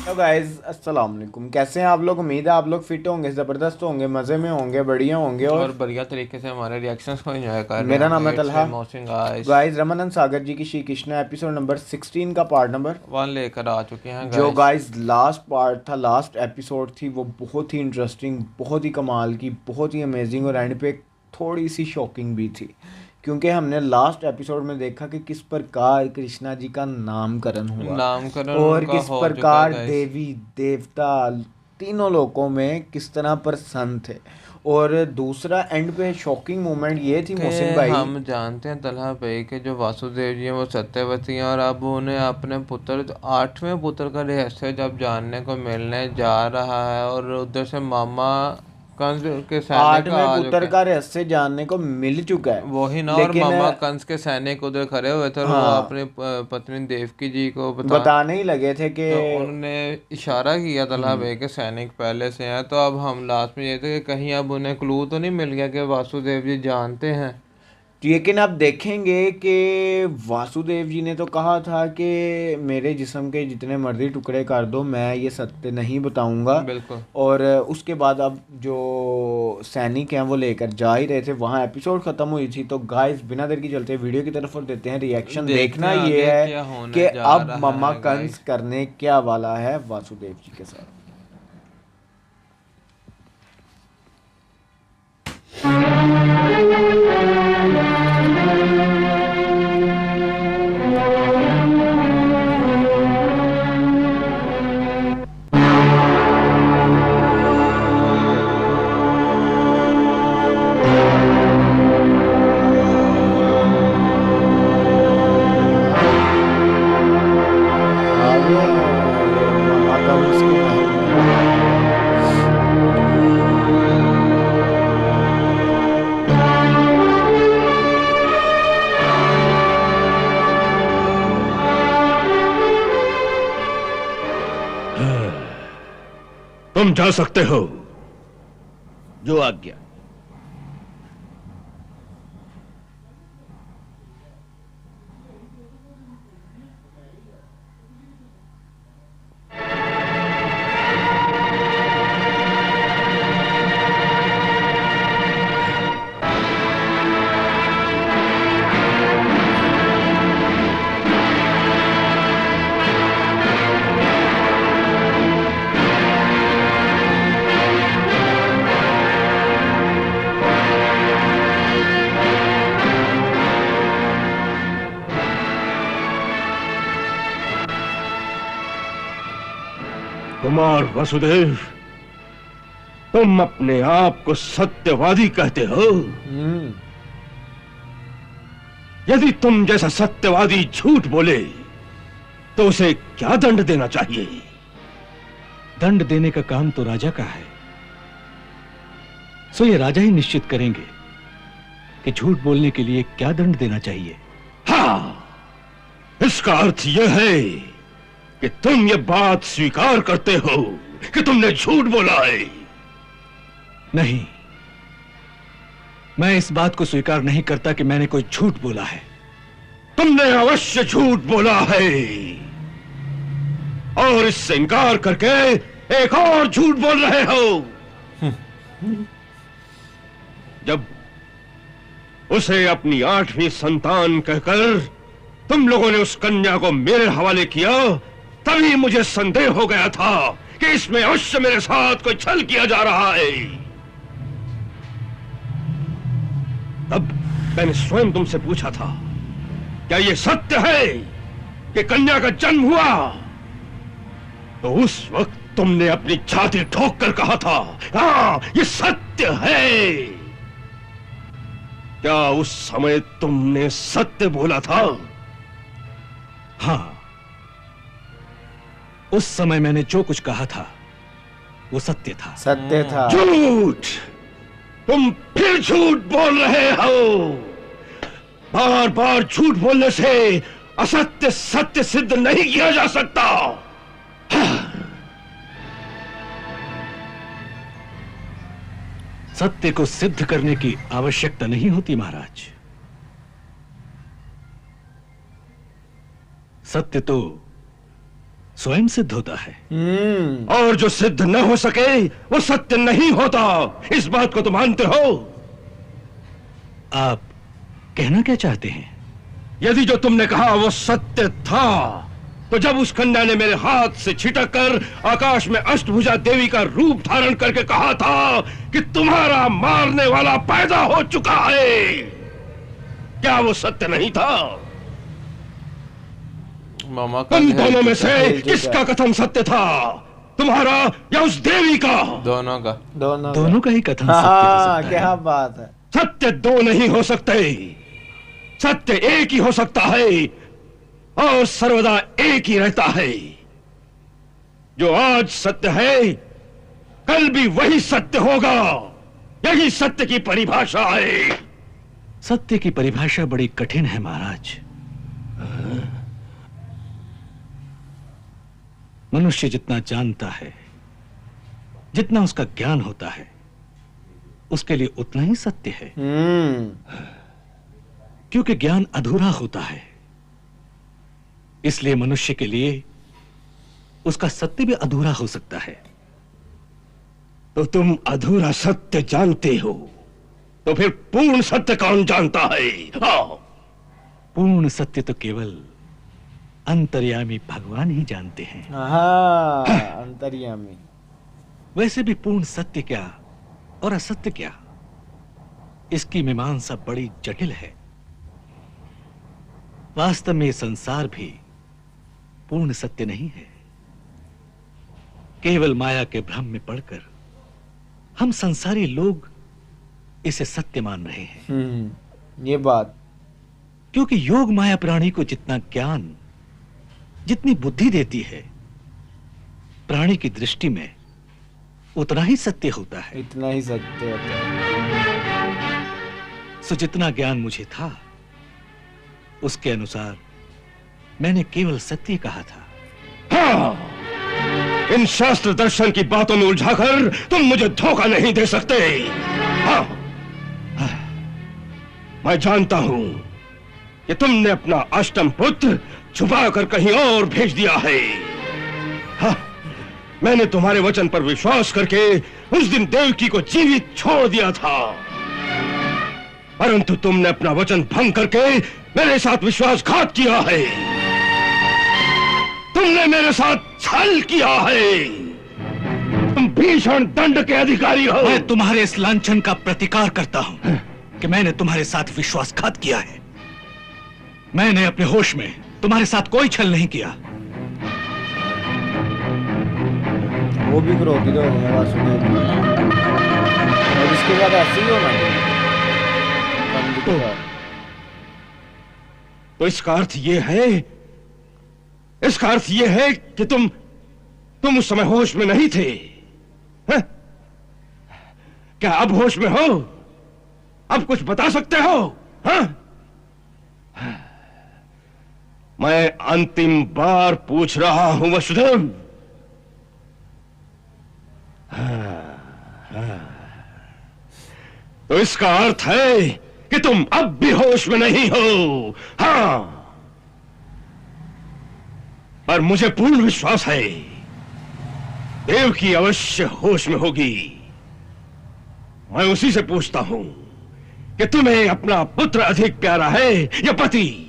तो गाइज अस्सलाम वालेकुम, कैसे हैं आप लोग। उम्मीद है आप लोग फिट होंगे, ज़बरदस्त होंगे, मज़े में होंगे, बढ़िया होंगे। और और बढ़िया तरीके से हमारे रिएक्शंस को एंजॉय कर रहे मेरा नाम है होंगे। It's Talha. Me Mohsin guys. Guys Ramanand Sagar ji की श्री कृष्णा एपिसोड नंबर 16 का पार्ट नंबर वन लेकर आ चुके हैं जो गाइस। गाइज लास्ट पार्ट था, लास्ट एपिसोड थी, वो बहुत ही इंटरेस्टिंग, बहुत ही कमाल की, बहुत ही अमेजिंग और एंड पे थोड़ी सी शॉकिंग भी थी। क्योंकि हमने लास्ट एपिसोड में देखा कि किस प्रकार कृष्णा जी का नामकरण हुआ नामकरण और उनका किस हो चुका है प्रकार गाइस। देवी देवता तीनों लोकों में किस तरह प्रसन्न थे। और दूसरा एंड पे शॉकिंग मोमेंट ये थी कि मोहसिन भाई। हम जानते हैं तलहा भाई के जो वासुदेव जी हैं वो सत्यवती हैं, और अब उन्हें अपने पुत्र आठवें पुत्र का रहस्य जब जानने को मिलने जा रहा है, और उधर से मामा कंस के सैनिक आठवें आ चुके पुत्र हैं। का रहस्य जानने को मिल चुका है, वही ना, और लेकिन मामा कंस के सैनिक उधर खड़े हुए थे, और वो हाँ अपनी पत्नी देवकी जी को बताने ही लगे थे कि तो उन्होंने इशारा किया तलहा भाई के सैनिक पहले से हैं। तो अब हम लास्ट में ये थे कि कहीं अब उन्हें क्लू तो नहीं मिल गया कि वासुदेव जी जानते हैं। लेकिन आप देखेंगे कि वासुदेव जी ने तो कहा था कि मेरे जिस्म के जितने मर्जी टुकड़े कर दो, मैं ये सत्य नहीं बताऊंगा। बिल्कुल। और उसके बाद अब जो सैनिक हैं वो लेकर जा ही रहे थे, वहाँ एपिसोड ख़त्म हुई थी। तो गाइस बिना देर की चलते वीडियो की तरफ और देते हैं रिएक्शन। देखते देखना हैं ये आगे है क्या कि होने जा अब रहा मम्मा है कंस गाइस। करने क्या वाला है वासुदेव जी के साथ। आ गए हैं ये मम्मा कंस के महल में। तुम जा सकते हो। जो आज्ञा। कुमार वसुदेव, तुम अपने आप को सत्यवादी कहते हो। हम्म। यदि तुम जैसा सत्यवादी झूठ बोले तो उसे क्या दंड देना चाहिए? दंड देने का काम तो राजा का है, सो ये राजा ही निश्चित करेंगे कि झूठ बोलने के लिए क्या दंड देना चाहिए। हाँ, इसका अर्थ यह है कि तुम ये बात स्वीकार करते हो कि तुमने झूठ बोला है। नहीं, मैं इस बात को स्वीकार नहीं करता कि मैंने कोई झूठ बोला है। तुमने अवश्य झूठ बोला है, और इससे इनकार करके एक और झूठ बोल रहे हो। जब उसे अपनी 8वीं संतान कहकर तुम लोगों ने उस कन्या को मेरे हवाले किया, तभी मुझे संदेह हो गया था कि इसमें अवश्य मेरे साथ कोई छल किया जा रहा है। तब मैंने स्वयं तुमसे पूछा था, क्या यह सत्य है कि कन्या का जन्म हुआ? तो उस वक्त तुमने अपनी छाती ठोक कर कहा था, हाँ ये सत्य है। क्या उस समय तुमने सत्य बोला था? हां, उस समय मैंने जो कुछ कहा था वो सत्य था। सत्य था। झूठ! तुम फिर झूठ बोल रहे हो। बार बार झूठ बोलने से असत्य सत्य सिद्ध नहीं किया जा सकता। सत्य को सिद्ध करने की आवश्यकता नहीं होती महाराज। सत्य तो स्वयं सिद्ध होता है। और जो सिद्ध न हो सके वो सत्य नहीं होता, इस बात को तो मानते हो? आप कहना क्या चाहते हैं? यदि जो तुमने कहा वो सत्य था, तो जब उस कन्या ने मेरे हाथ से छिटक कर आकाश में अष्टभुजा देवी का रूप धारण करके कहा था कि तुम्हारा मारने वाला पैदा हो चुका है, क्या वो सत्य नहीं था? मामा का तुम दोनों में से किसका कथन सत्य था, तुम्हारा या उस देवी का? दोनों का। दोनों का ही कथन सत्य हो सकता है। क्या बात है। सत्य दो नहीं हो सकते, सत्य एक ही हो सकता है और सर्वदा एक ही रहता है। जो आज सत्य है कल भी वही सत्य होगा, यही सत्य की परिभाषा है। सत्य की परिभाषा बड़ी कठिन है महाराज। मनुष्य जितना जानता है, जितना उसका ज्ञान होता है, उसके लिए उतना ही सत्य है। क्योंकि ज्ञान अधूरा होता है, इसलिए मनुष्य के लिए उसका सत्य भी अधूरा हो सकता है। तो तुम अधूरा सत्य जानते हो, तो फिर पूर्ण सत्य कौन जानता है? पूर्ण सत्य तो केवल अंतर्यामी भगवान ही जानते हैं। अंतर्यामी। वैसे भी पूर्ण सत्य क्या और असत्य क्या, इसकी मीमांसा बड़ी जटिल है। वास्तव में संसार भी पूर्ण सत्य नहीं है। केवल माया के भ्रम में पड़कर हम संसारी लोग इसे सत्य मान रहे हैं। ये बात, क्योंकि योग माया प्राणी को जितना ज्ञान, जितनी बुद्धि देती है, प्राणी की दृष्टि में उतना ही सत्य होता है। इतना ही सत्य होता है। सो जितना ज्ञान मुझे था, उसके अनुसार मैंने केवल सत्य कहा था। हाँ, इन शास्त्र दर्शन की बातों में उलझाकर तुम मुझे धोखा नहीं दे सकते। हाँ, मैं जानता हूं कि तुमने अपना अष्टम पुत्र छुपा कर कहीं और भेज दिया है। हाँ, मैंने तुम्हारे वचन पर विश्वास करके उस दिन देवकी को जीवित छोड़ दिया था, परंतु तुमने अपना वचन भंग करके मेरे साथ विश्वासघात किया है। तुमने मेरे साथ छल किया है। तुम भीषण दंड के अधिकारी हो। मैं तुम्हारे इस लांछन का प्रतिकार करता हूं कि मैंने तुम्हारे साथ विश्वासघात किया है। मैंने अपने होश में तुम्हारे साथ कोई छल नहीं किया। वो भी क्रोधित हो गया वासुदेव, और इसके बाद ऐसे ही होना चाहिए। तो इसका अर्थ ये है कि तुम उस समय होश में नहीं थे। है? क्या अब होश में हो? अब कुछ बता सकते हो? हा? मैं अंतिम बार पूछ रहा हूं वसुदेव। तो इसका अर्थ है कि तुम अब भी होश में नहीं हो। हाँ, पर मुझे पूर्ण विश्वास है देवकी अवश्य होश में होगी। मैं उसी से पूछता हूं कि तुम्हें अपना पुत्र अधिक प्यारा है या पति?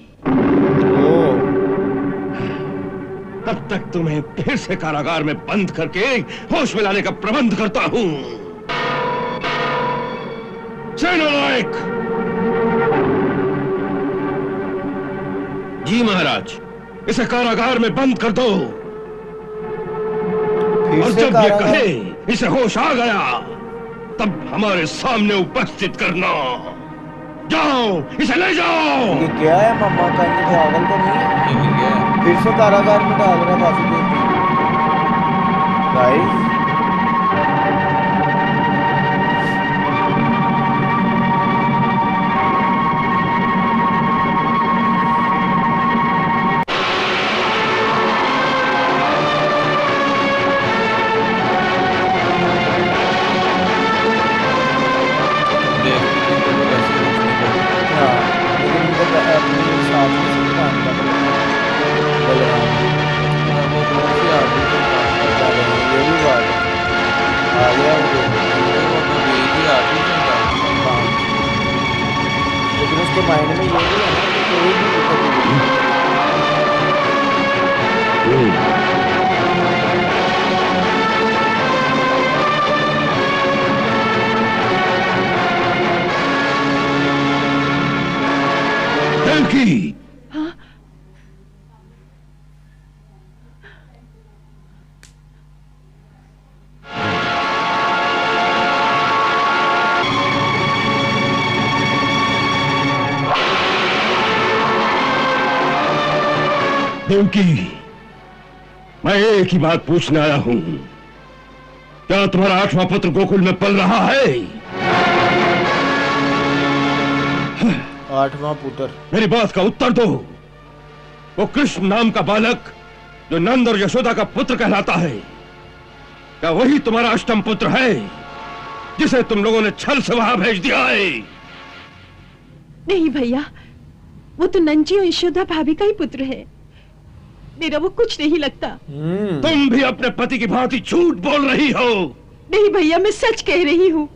तब तक तुम्हें फिर से कारागार में बंद करके होश में लाने का प्रबंध करता हूं। सेनानायक। जी महाराज। इसे कारागार में बंद कर दो, और से जब ये कारागार- कहे इसे होश आ गया, तब हमारे सामने उपस्थित करना। जाओ, इसे ले जाओ। ये क्या है मम्मा का, ये पागल तो नहीं है? ये क्या है? फिर से कारागार में डाल रहा वासुदेव गाइस। लेकिन उनको अपने साथ में काम कर रहे हैं। उसके मायने में ये नहीं है ना कि कोई भी पुत्र देवकी, देवकी, मैं एक ही बात पूछने आया हूं। क्या तुम्हारा 8वां पुत्र गोकुल में पल रहा है? 8वां पुत्र? मेरी बात का उत्तर दो। वो कृष्ण नाम का बालक जो नंद और यशोदा का पुत्र कहलाता है, क्या वही तुम्हारा 8वां पुत्र है जिसे तुम लोगों ने छल से वहां भेज दिया है? नहीं भैया, वो तो नंजी और यशोदा भाभी का ही पुत्र है। मेरा वो कुछ नहीं लगता। तुम भी अपने पति की भांति झूठ बोल रही हो। नहीं भैया, मैं सच कह रही हूँ।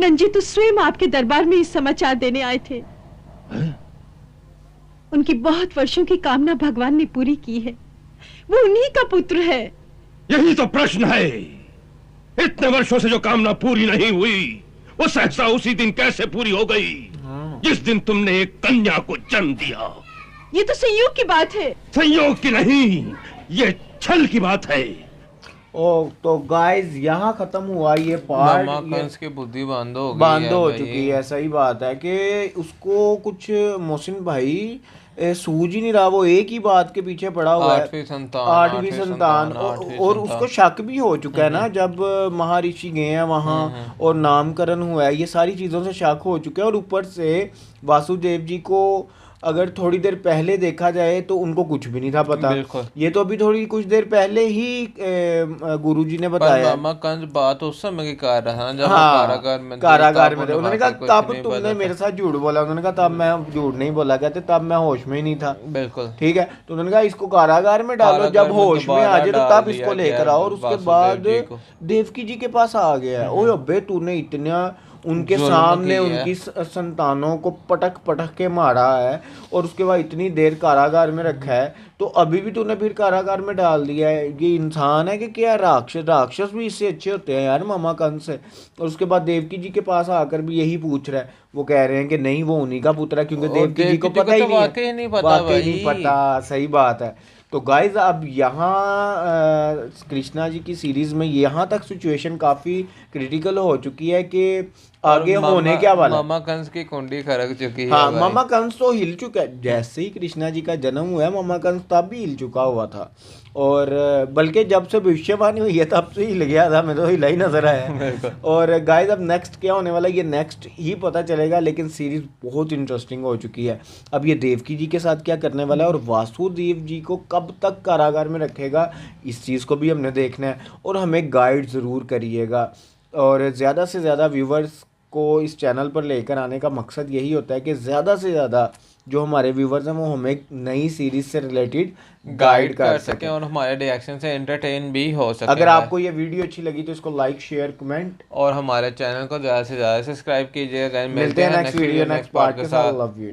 नंजी तो स्वयं आपके दरबार में इस समाचार देने आए थे। उनकी बहुत वर्षों की कामना भगवान ने पूरी की है। वो उन्हीं का पुत्र है। यही तो प्रश्न है। इतने वर्षों से जो कामना पूरी नहीं हुई, वो सहसा उसी दिन कैसे पूरी हो गई जिस दिन तुमने एक कन्या को जन्म दिया। ये तो संयोग की बात है। संयोग की नहीं, ये छल की बात है। ओ तो गाइस यहाँ खत्म हुआ ये पार्ट। मामा कंस की बुद्धि बांध हो चुकी है। सही बात है कि उसको कुछ मोहसिन भाई सूझ ही नहीं रहा। वो एक ही बात के पीछे पड़ा हुआ है, 8वीं संतान। और उसको शक भी हो चुका है ना, जब महर्षि गए हैं वहाँ और नामकरण हुआ है, ये सारी चीज़ों से शक हो चुका है। और ऊपर से वासुदेव जी को अगर थोड़ी देर पहले देखा जाए तो उनको कुछ भी नहीं था पता। ये तो अभी थोड़ी कुछ देर पहले ही गुरुजी ने बताया। मामा कंस बात उस समय की कर रहा है जब कारागार में थे। उन्होंने कहा तब तुमने मेरे साथ झूठ बोला। उन्होंने कहा तब मैं झूठ नहीं बोला, कहते तब मैं होश में ही नहीं था। बिल्कुल ठीक है। तो उन्होंने कहा इसको कारागार में डालो, जब होश में आ जाए तो तब इसको लेकर आओ। और उसके बाद देवकी जी के पास आ गया। ओ अबे तूने इतना उनके सामने उनकी संतानों को पटक पटक के मारा है और उसके बाद इतनी देर कारागार में रखा है, तो अभी भी तूने फिर कारागार में डाल दिया है। ये इंसान है कि क्या? राक्षस? राक्षस भी इससे अच्छे होते हैं यार मामा कंस से। और उसके बाद देवकी जी के पास आकर भी यही पूछ रहा है। वो कह रहे हैं कि नहीं, वो उन्हीं का पुत्र है, क्योंकि देवकी जी को पता ही नहीं पता। सही बात है। तो गाइज अब यहाँ कृष्णा जी की सीरीज में यहाँ तक सिचुएशन काफी क्रिटिकल हो चुकी है कि आगे होने क्या वाला। मामा कंस की कुंडी खरक चुकी है। हाँ, मामा कंस तो हिल चुका है। जैसे ही कृष्णा जी का जन्म हुआ है, मामा कंस तब भी हिल चुका हुआ था। और बल्कि जब से भविष्यवाणी हुई है तब से हिल गया था। मैं तो हिला ही नजर आया। और गाइस अब नेक्स्ट क्या होने वाला है ये नेक्स्ट ही पता चलेगा। लेकिन सीरीज बहुत इंटरेस्टिंग हो चुकी है। अब ये देवकी जी के साथ क्या करने वाला है और वासुदेव जी को कब तक कारागार में रखेगा, इस चीज़ को भी हमने देखना है। और हमें गाइड ज़रूर करिएगा। और ज़्यादा से ज़्यादा व्यूवर्स को इस चैनल पर लेकर आने का मकसद यही होता है कि ज़्यादा से ज़्यादा जो हमारे व्यूवर्स हैं वो हमें नई सीरीज से रिलेटेड गाइड कर सकें और हमारे रिएक्शन से एंटरटेन भी हो सके। अगर आपको ये वीडियो अच्छी लगी तो इसको लाइक, शेयर, कमेंट और हमारे चैनल को ज़्यादा से ज़्यादा सब्सक्राइब कीजिएगा। मिलते हैं नेक्स्ट वीडियो नेक्स्ट पार्ट के साथ। Love you.